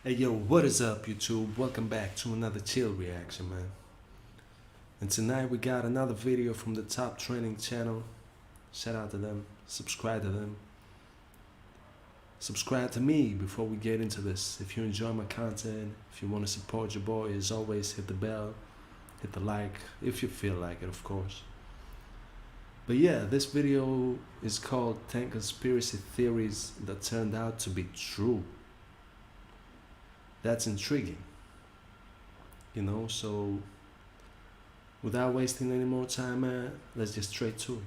Hey yo, what is up YouTube? Welcome back to another chill reaction, man. And tonight we got another video from the top trending channel. Shout out to them, subscribe to them. Subscribe to me before we get into this. If you enjoy my content, if you want to support your boy, as always, hit the bell, hit the like, if you feel like it, of course. But yeah, this video is called 10 Conspiracy Theories That Turned Out to Be True. That's intriguing, you know, so without wasting any more time, man, let's get straight to it.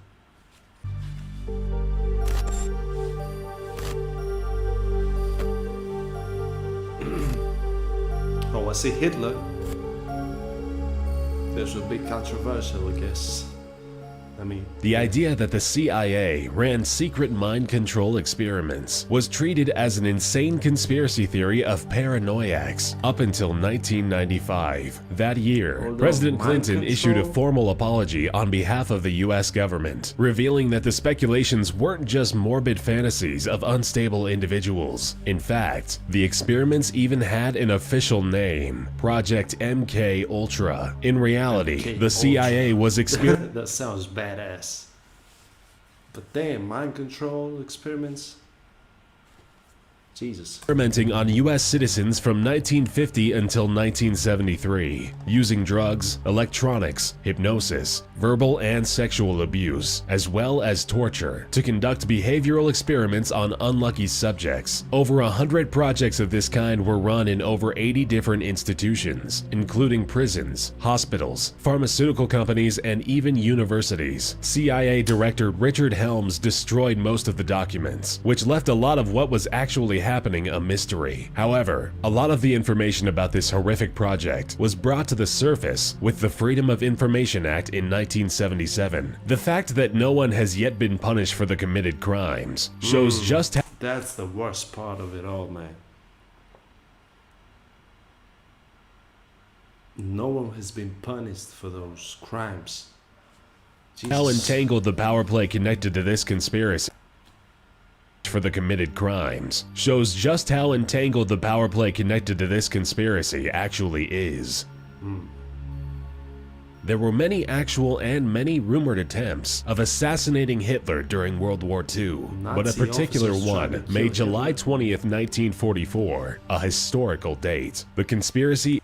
Oh, I see Hitler. There's a big controversial, I guess. The idea that the CIA ran secret mind control experiments was treated as an insane conspiracy theory of paranoiacs up until 1995. That year, President Clinton issued a formal apology on behalf of the US government, revealing that the speculations weren't just morbid fantasies of unstable individuals. In fact, the experiments even had an official name, Project MK Ultra. In reality, the CIA was That sounds badass. But damn, mind control experiments? Jesus. Experimenting on US citizens from 1950 until 1973, using drugs, electronics, hypnosis, verbal and sexual abuse, as well as torture, to conduct behavioral experiments on unlucky subjects. Over 100 projects of this kind were run in over 80 different institutions, including prisons, hospitals, pharmaceutical companies, and even universities. CIA Director Richard Helms destroyed most of the documents, which left a lot of what was actually happening a mystery. However, a lot of the information about this horrific project was brought to the surface with the Freedom of Information Act in 1977. The fact that no one has yet been punished for the committed crimes shows just how— That's the worst part of it all, man. No one has been punished for those crimes. Jesus. How entangled the power play connected to this conspiracy for the committed crimes shows just how entangled the power play connected to this conspiracy actually is. There were many actual and many rumored attempts of assassinating Hitler during World War II, but a particular one made July 20th, 1944, a historical date. The conspiracy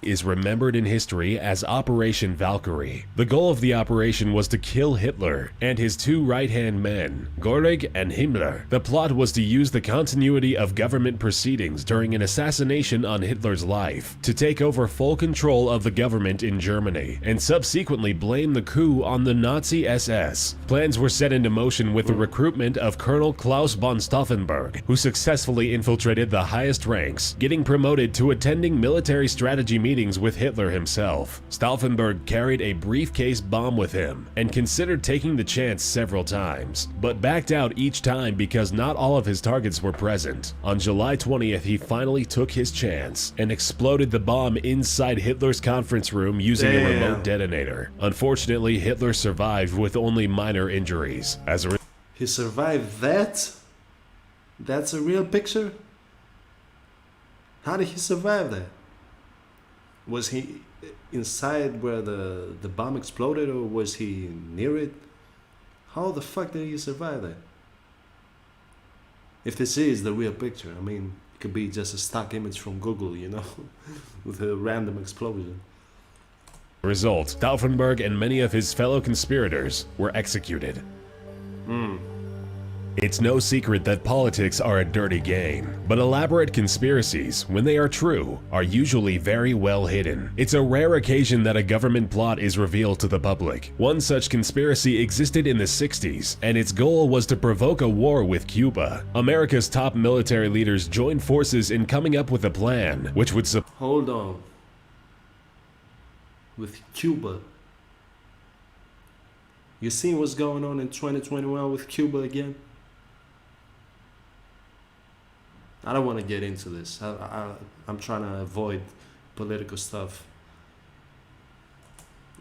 is remembered in history as Operation Valkyrie. The goal of the operation was to kill Hitler and his two right-hand men, Göring and Himmler. The plot was to use the continuity of government proceedings during an assassination on Hitler's life to take over full control of the government in Germany and subsequently blame the coup on the Nazi SS. Plans were set into motion with the recruitment of Colonel Klaus von Stauffenberg, who successfully infiltrated the highest ranks, getting promoted to attending military strategy meetings with Hitler himself. Stauffenberg carried a briefcase bomb with him and considered taking the chance several times, but backed out each time because not all of his targets were present. On July 20th, he finally took his chance and exploded the bomb inside Hitler's conference room using a remote detonator. Unfortunately, Hitler survived with only minor injuries. He survived that? That's a real picture? How did he survive that? Was he inside where the bomb exploded, or was he near it? How the fuck did he survive that? If this is the real picture, I mean, it could be just a stock image from Google, you know, with a random explosion. Result, Stauffenberg and many of his fellow conspirators were executed. It's no secret that politics are a dirty game, but elaborate conspiracies, when they are true, are usually very well hidden. It's a rare occasion that a government plot is revealed to the public. One such conspiracy existed in the 60s, and its goal was to provoke a war with Cuba. America's top military leaders joined forces in coming up with a plan which would Hold on. With Cuba? You seen what's going on in 2021 with Cuba again? I don't want to get into this. I'm trying to avoid political stuff.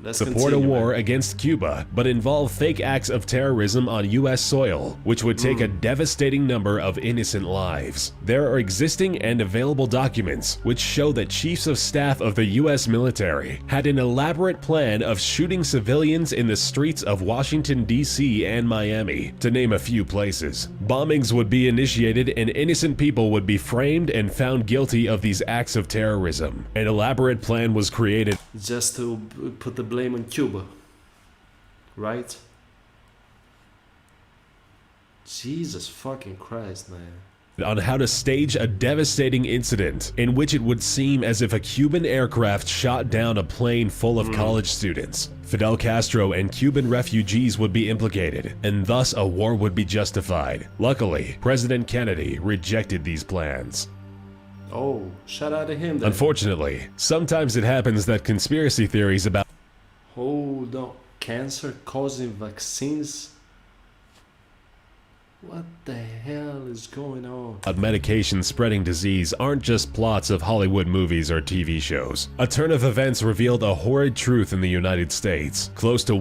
Let's support a continue, war man. against Cuba, but involve fake acts of terrorism on U.S. soil, which would take a devastating number of innocent lives. There are existing and available documents which show that chiefs of staff of the U.S. military had an elaborate plan of shooting civilians in the streets of Washington, D.C. and Miami, to name a few places. Bombings would be initiated and innocent people would be framed and found guilty of these acts of terrorism. An elaborate plan was created Just to put the blame on Cuba, right? Jesus fucking Christ, man. on how to stage a devastating incident in which it would seem as if a Cuban aircraft shot down a plane full of college students. Fidel Castro and Cuban refugees would be implicated, and thus a war would be justified. Luckily, President Kennedy rejected these plans. Oh, shout out to him then. Unfortunately, sometimes it happens that conspiracy theories about Hold on. Cancer causing vaccines? What the hell is going on? medication spreading disease aren't just plots of Hollywood movies or TV shows. A turn of events revealed a horrid truth in the United States. Close to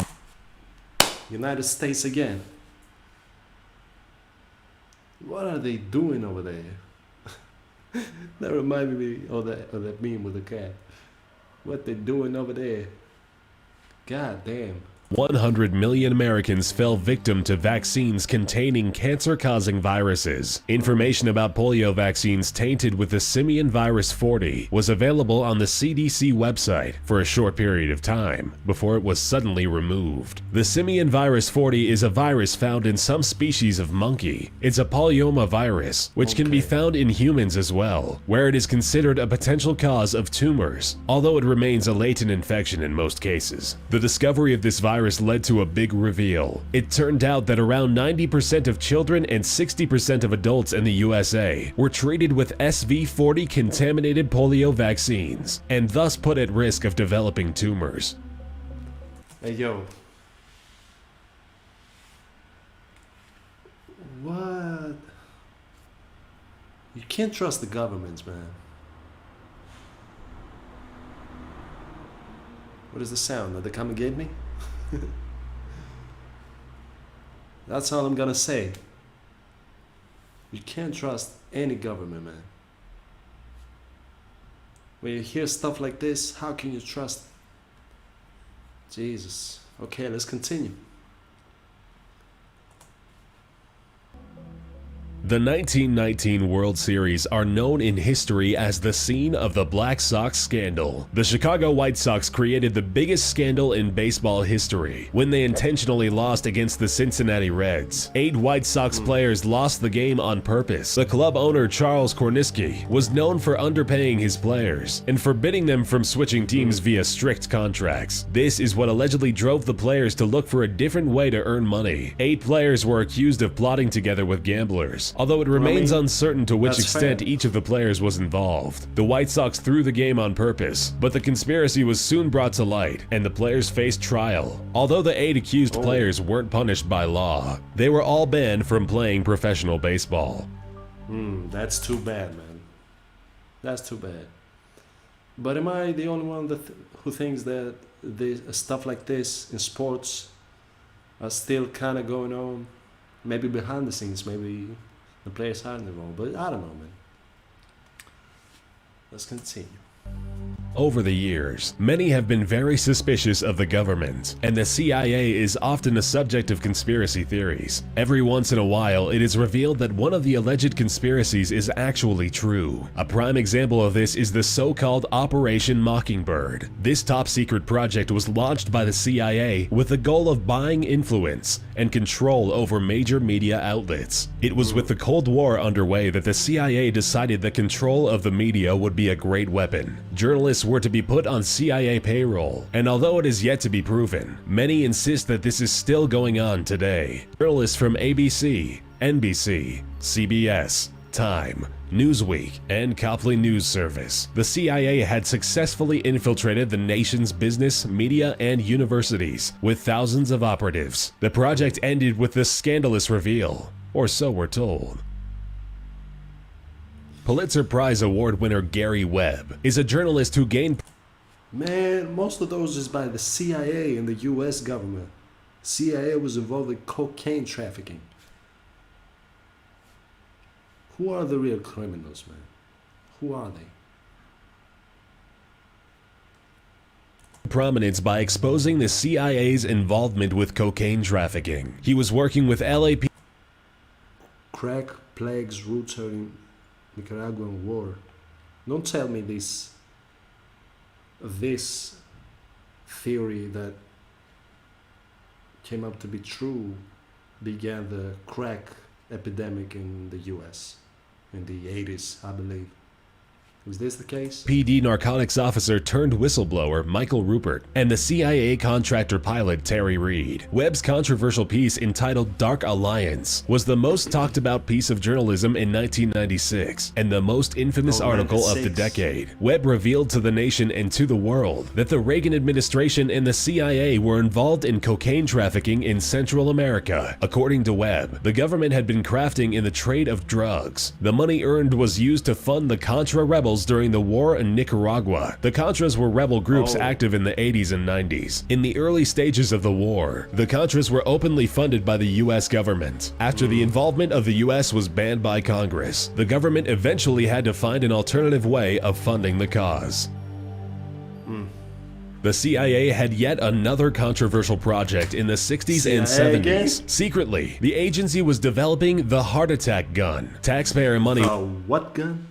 United States again. What are they doing over there? That reminded me of that meme with the cat. What they doing over there? God damn. 100 million Americans fell victim to vaccines containing cancer-causing viruses. Information about polio vaccines tainted with the simian virus 40 was available on the CDC website for a short period of time before it was suddenly removed. The simian virus 40 is a virus found in some species of monkey. It's a polyoma virus, which can be found in humans as well, where it is considered a potential cause of tumors, although it remains a latent infection in most cases. The discovery of this virus led to a big reveal. It turned out that around 90% of children and 60% of adults in the USA were treated with SV40 contaminated polio vaccines, and thus put at risk of developing tumors. Hey yo. What? You can't trust the governments, man. What is the sound? Are they coming to get me? That's all I'm gonna say. You can't trust any government, man. When you hear stuff like this, how can you trust? Jesus. Okay, let's continue. The 1919 World Series are known in history as the scene of the Black Sox scandal. The Chicago White Sox created the biggest scandal in baseball history when they intentionally lost against the Cincinnati Reds. 8 White Sox players lost the game on purpose. The club owner Charles Korniski was known for underpaying his players and forbidding them from switching teams via strict contracts. This is what allegedly drove the players to look for a different way to earn money. 8 players were accused of plotting together with gamblers, although it remains uncertain to which extent each of the players was involved. The White Sox threw the game on purpose, but the conspiracy was soon brought to light, and the players faced trial. Although the 8 accused players weren't punished by law, they were all banned from playing professional baseball. That's too bad, man. That's too bad. But am I the only one who thinks that stuff like this in sports are still kind of going on? Maybe behind the scenes, maybe the players aren't involved, but I don't know, man. Let's continue. Over the years, many have been very suspicious of the government, and the CIA is often a subject of conspiracy theories. Every once in a while, it is revealed that one of the alleged conspiracies is actually true. A prime example of this is the so-called Operation Mockingbird. This top-secret project was launched by the CIA with the goal of buying influence and control over major media outlets. It was with the Cold War underway that the CIA decided that control of the media would be a great weapon. Journalists were to be put on CIA payroll, and although it is yet to be proven, many insist that this is still going on today. Journalists from ABC, NBC, CBS, Time, Newsweek, and Copley News Service. The CIA had successfully infiltrated the nation's business, media, and universities with thousands of operatives. The project ended with this scandalous reveal, or so we're told. Pulitzer Prize Award winner Gary Webb is a journalist who gained Man, most of those is by the CIA and the US government. CIA was involved in cocaine trafficking. Who are the real criminals, man? Who are they? Prominence by exposing the CIA's involvement with cocaine trafficking. He was working with LAP. Crack plagues roots are in Nicaraguan war. Don't tell me this theory that came up to be true began the crack epidemic in the US in the 80s, I believe. Was this the case? PD narcotics officer turned whistleblower Michael Rupert and the CIA contractor pilot Terry Reid. Webb's controversial piece entitled Dark Alliance was the most talked about piece of journalism in 1996 and the most infamous article of the decade. Webb revealed to the nation and to the world that the Reagan administration and the CIA were involved in cocaine trafficking in Central America. According to Webb, the government had been crafting in the trade of drugs. The money earned was used to fund the Contra rebels during the war in Nicaragua. The Contras were rebel groups active in the 80s and 90s. In the early stages of the war, the Contras were openly funded by the US government. After the involvement of the US was banned by Congress, the government eventually had to find an alternative way of funding the cause. The CIA had yet another controversial project in the 60s and 70s. Again? Secretly, the agency was developing the heart attack gun. Taxpayer money What gun?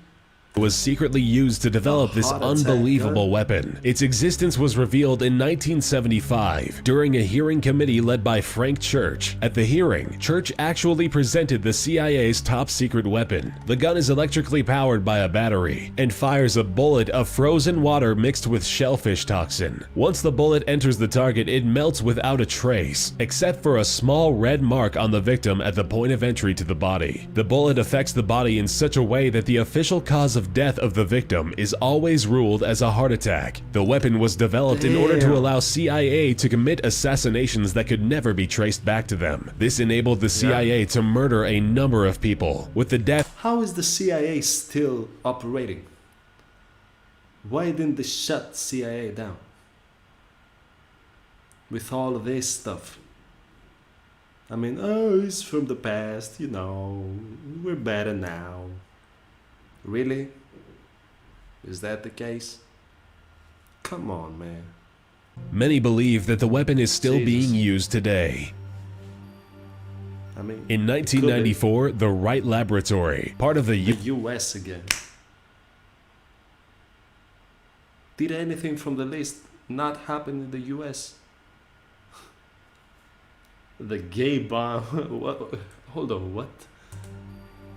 was secretly used to develop this unbelievable weapon. Its existence was revealed in 1975 during a hearing committee led by Frank Church. At the hearing, Church actually presented the CIA's top secret weapon. The gun is electrically powered by a battery and fires a bullet of frozen water mixed with shellfish toxin. Once the bullet enters the target, it melts without a trace, except for a small red mark on the victim at the point of entry to the body. The bullet affects the body in such a way that the official cause of death of the victim is always ruled as a heart attack. The weapon was developed in order to allow CIA to commit assassinations that could never be traced back to them. This enabled the CIA to murder a number of people, with the death. How is the CIA still operating? Why didn't they shut CIA down? With all of this stuff. I mean, oh, it's from the past, you know, we're better now. Really? Is that the case? Come on, man. Many believe that the weapon is still being used today. I mean, in 1994, the Wright Laboratory, part of the US again. Did anything from the list not happen in the US? The gay bomb. What? Hold on, what?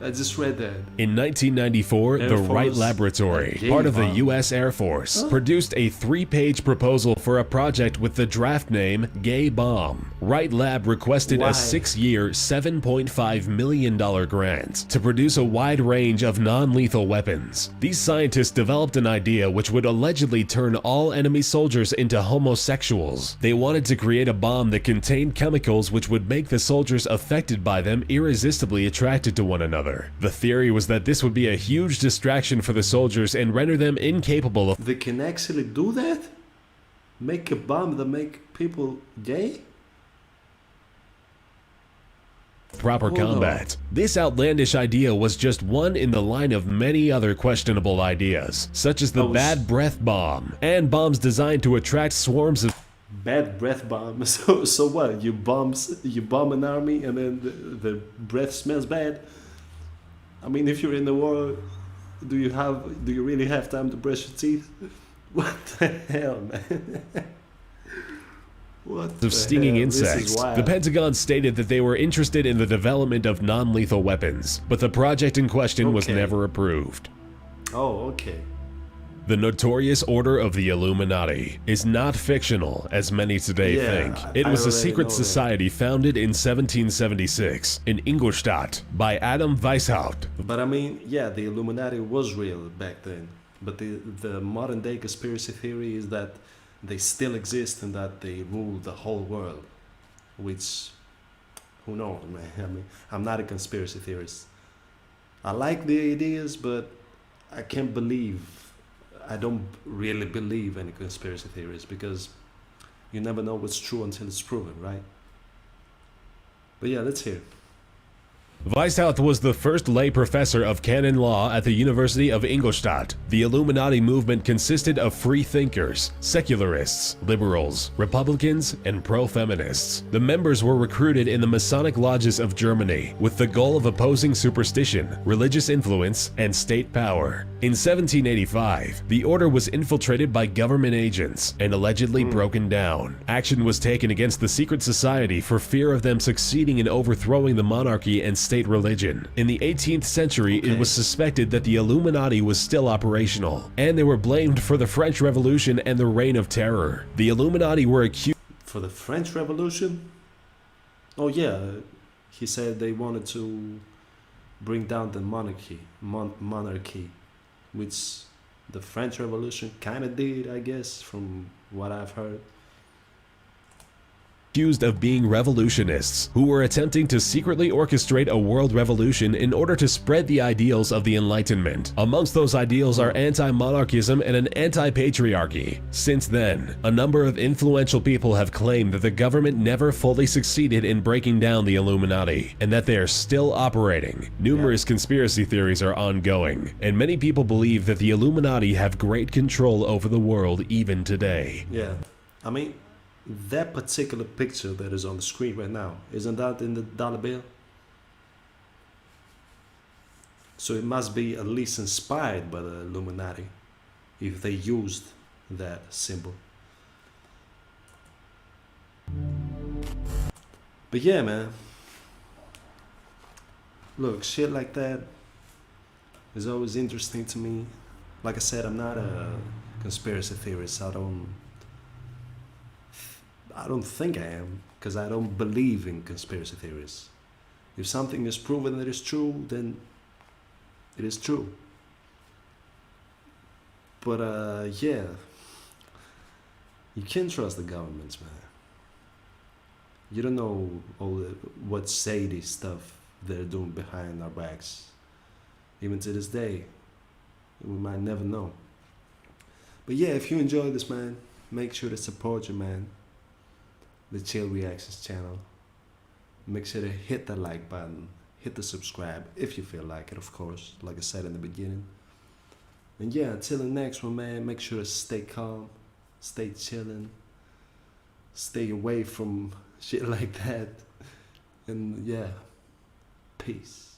I just read that. In 1994, the Wright Laboratory, part of the U.S. Air Force, produced a 3-page proposal for a project with the draft name Gay Bomb. Wright Lab requested a 6-year, $7.5 million grant to produce a wide range of non-lethal weapons. These scientists developed an idea which would allegedly turn all enemy soldiers into homosexuals. They wanted to create a bomb that contained chemicals which would make the soldiers affected by them irresistibly attracted to one another. The theory was that this would be a huge distraction for the soldiers and render them incapable of— They can actually do that? Make a bomb that make people gay? proper combat. This outlandish idea was just one in the line of many other questionable ideas, such as the bad breath bomb, and bombs designed to attract swarms of— Bad breath bomb. So what? You bomb an army and then the breath smells bad? I mean, if you're in the war, do you really have time to brush your teeth? What the hell, man? What of stinging insects. The Pentagon stated that they were interested in the development of non-lethal weapons, but the project in question was never approved. Oh, okay. The notorious Order of the Illuminati is not fictional, as many today think. It was a secret society founded in 1776 in Ingolstadt by Adam Weishaupt. But I mean, yeah, the Illuminati was real back then. But the modern day conspiracy theory is that they still exist and that they rule the whole world. Which, who knows, man? I mean, I'm not a conspiracy theorist. I like the ideas, but I can't believe I don't really believe any conspiracy theories because you never know what's true until it's proven, right? But yeah, let's hear. Weishaupt was the first lay professor of canon law at the University of Ingolstadt. The Illuminati movement consisted of free thinkers, secularists, liberals, Republicans, and pro-feminists. The members were recruited in the Masonic lodges of Germany with the goal of opposing superstition, religious influence, and state power. In 1785, the order was infiltrated by government agents and allegedly broken down. Action was taken against the secret society for fear of them succeeding in overthrowing the monarchy and state religion. In the 18th century, it was suspected that the Illuminati was still operational, and they were blamed for the French Revolution and the Reign of Terror. The Illuminati were accused For the French Revolution? Oh yeah, he said they wanted to bring down the monarchy, which the French Revolution kind of did, I guess, from what I've heard. of being revolutionists who were attempting to secretly orchestrate a world revolution in order to spread the ideals of the Enlightenment. Amongst those ideals are anti-monarchism and an anti-patriarchy. Since then, a number of influential people have claimed that the government never fully succeeded in breaking down the Illuminati, and that they are still operating. Numerous conspiracy theories are ongoing, and many people believe that the Illuminati have great control over the world even today. Yeah, I mean, that particular picture that is on the screen right now, isn't that in the dollar bill? So it must be at least inspired by the Illuminati if they used that symbol. But yeah, man, look, shit like that is always interesting to me. Like I said, I'm not a conspiracy theorist. I don't think I am, because I don't believe in conspiracy theories. If something is proven that it's true, then it is true. But yeah, you can't trust the governments, man. You don't know what shady stuff they're doing behind our backs. Even to this day, we might never know. But yeah, if you enjoy this, man, make sure to support your man, the Chill Reactions channel. Make sure to hit the like button, hit the subscribe if you feel like it, of course, like I said in the beginning. And yeah, until the next one, man, make sure to stay calm, stay chilling, stay away from shit like that. And yeah, peace.